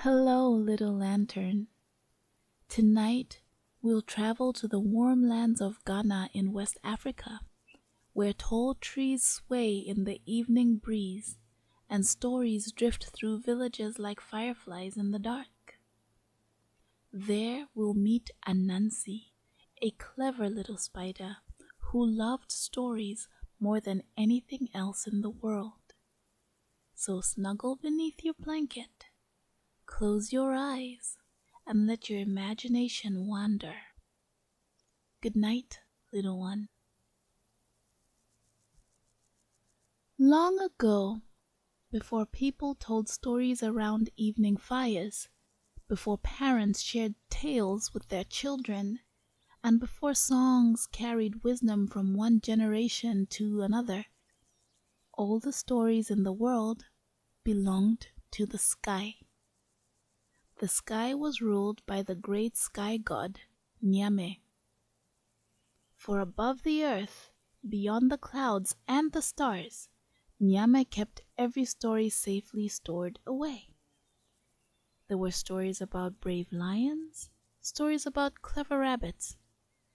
Hello, little lantern. Tonight we'll travel to the warm lands of Ghana in West Africa, where tall trees sway in the evening breeze and stories drift through villages like fireflies in the dark. There we'll meet Anansi, a clever little spider who loved stories more than anything else in the world. So snuggle beneath your blanket, close your eyes, and let your imagination wander. Good night, little one. Long ago, before people told stories around evening fires, before parents shared tales with their children, and before songs carried wisdom from one generation to another, all the stories in the world belonged to the sky. The sky was ruled by the great sky god, Nyame. For above the earth, beyond the clouds and the stars, Nyame kept every story safely stored away. There were stories about brave lions, stories about clever rabbits,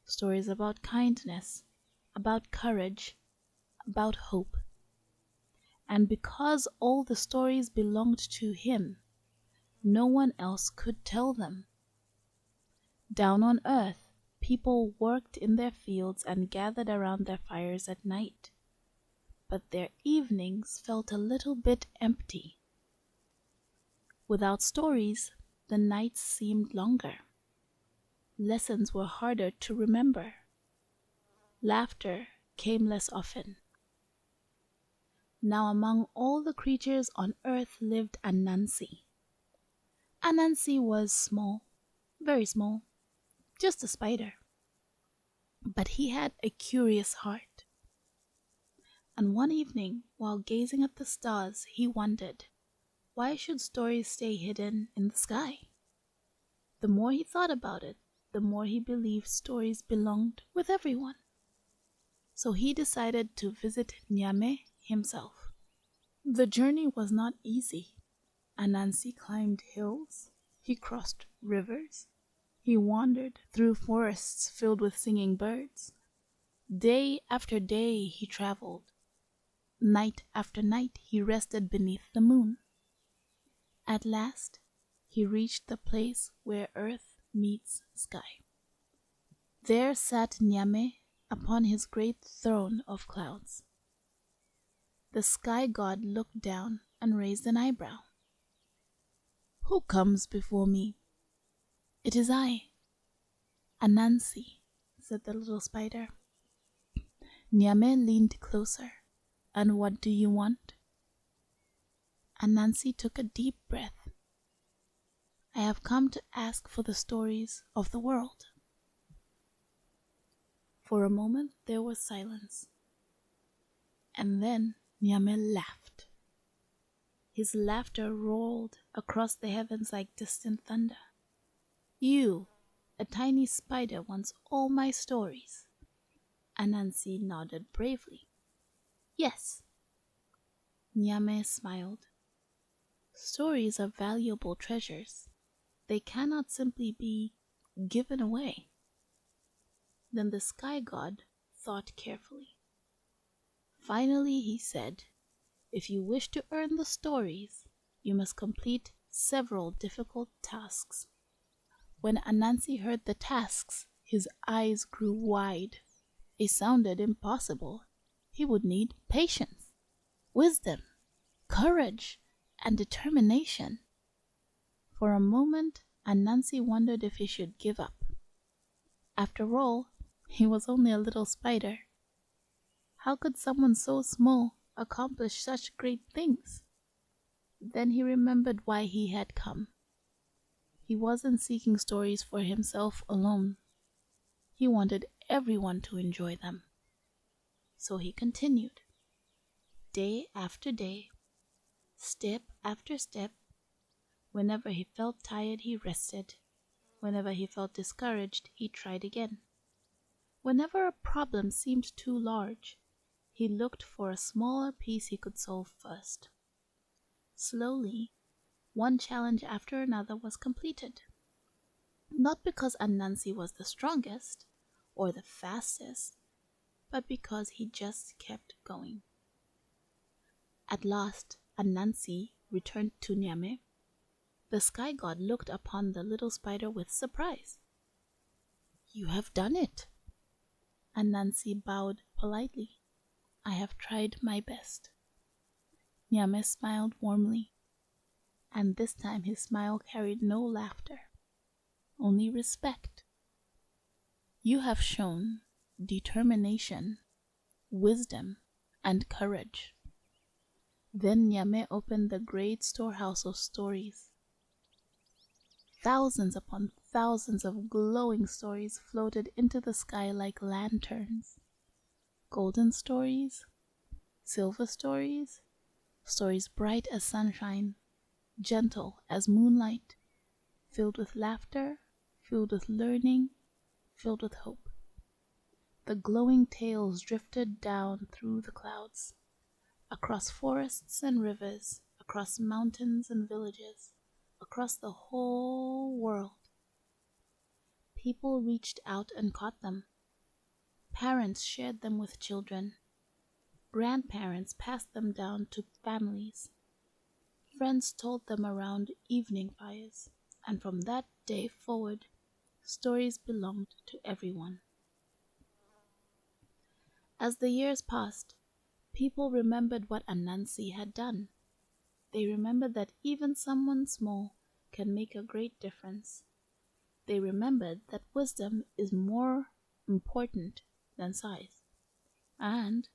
stories about kindness, about courage, about hope. And because all the stories belonged to him, no one else could tell them. Down on earth, people worked in their fields and gathered around their fires at night, but their evenings felt a little bit empty. Without stories, the nights seemed longer. Lessons were harder to remember. Laughter came less often. Now among all the creatures on earth lived Anansi. Anansi was small, very small, just a spider. But he had a curious heart. And one evening, while gazing at the stars, he wondered, why should stories stay hidden in the sky? The more he thought about it, the more he believed stories belonged with everyone. So he decided to visit Nyame himself. The journey was not easy. Anansi climbed hills, he crossed rivers, he wandered through forests filled with singing birds. Day after day he traveled. Night after night he rested beneath the moon. At last, he reached the place where earth meets sky. There sat Nyame upon his great throne of clouds. The sky god looked down and raised an eyebrow. Who comes before me? It is I, Anansi, said the little spider. Nyame leaned closer. And what do you want? Anansi took a deep breath. I have come to ask for the stories of the world. For a moment there was silence. And then Nyame laughed. His laughter rolled across the heavens like distant thunder. You, a tiny spider, wants all my stories. Anansi nodded bravely. Yes. Nyame smiled. Stories are valuable treasures. They cannot simply be given away. Then the sky god thought carefully. Finally he said, if you wish to earn the stories, you must complete several difficult tasks. When Anansi heard the tasks, his eyes grew wide. It sounded impossible. He would need patience, wisdom, courage, and determination. For a moment, Anansi wondered if he should give up. After all, he was only a little spider. How could someone so small accomplish such great things? Then he remembered why he had come. He wasn't seeking stories for himself alone. He wanted everyone to enjoy them. So he continued. Day after day, step after step, whenever he felt tired, he rested. Whenever he felt discouraged, he tried again. Whenever a problem seemed too large, he looked for a smaller piece he could solve first. Slowly, One challenge after another was completed. Not because Anansi was the strongest or the fastest, but because he just kept going. At last, Anansi returned to Nyame. The sky god looked upon the little spider with surprise. "You have done it." Anansi bowed politely. "I have tried my best." Nyame smiled warmly, and this time his smile carried no laughter, only respect. "You have shown determination, wisdom, and courage." Then Nyame opened the great storehouse of stories. Thousands upon thousands of glowing stories floated into the sky like lanterns. Golden stories, silver stories, stories bright as sunshine, gentle as moonlight, filled with laughter, filled with learning, filled with hope. The glowing tales drifted down through the clouds, across forests and rivers, across mountains and villages, across the whole world. People reached out and caught them. Parents shared them with children. Grandparents passed them down to families. Friends told them around evening fires, and from that day forward, stories belonged to everyone. As the years passed, people remembered what Anansi had done. They remembered that even someone small can make a great difference. They remembered that wisdom is more important than size, and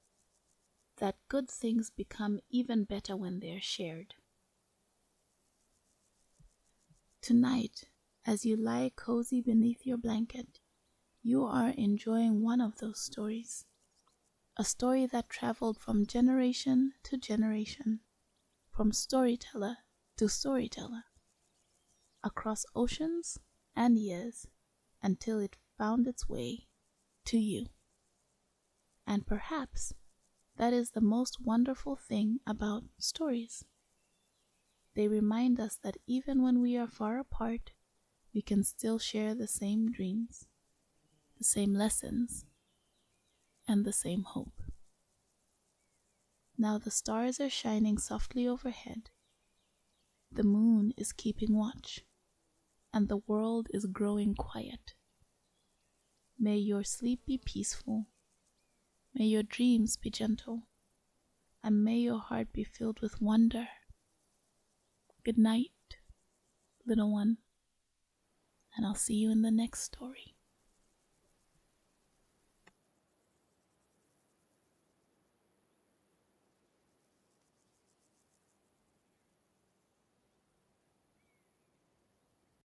that good things become even better when they're shared. Tonight, as you lie cozy beneath your blanket, you are enjoying one of those stories. A story that traveled from generation to generation, from storyteller to storyteller, across oceans and years, until it found its way to you. And perhaps that is the most wonderful thing about stories. They remind us that even when we are far apart, we can still share the same dreams, the same lessons, and the same hope. Now the stars are shining softly overhead. The moon is keeping watch, and the world is growing quiet. May your sleep be peaceful. May your dreams be gentle, and may your heart be filled with wonder. Good night, little one, and I'll see you in the next story.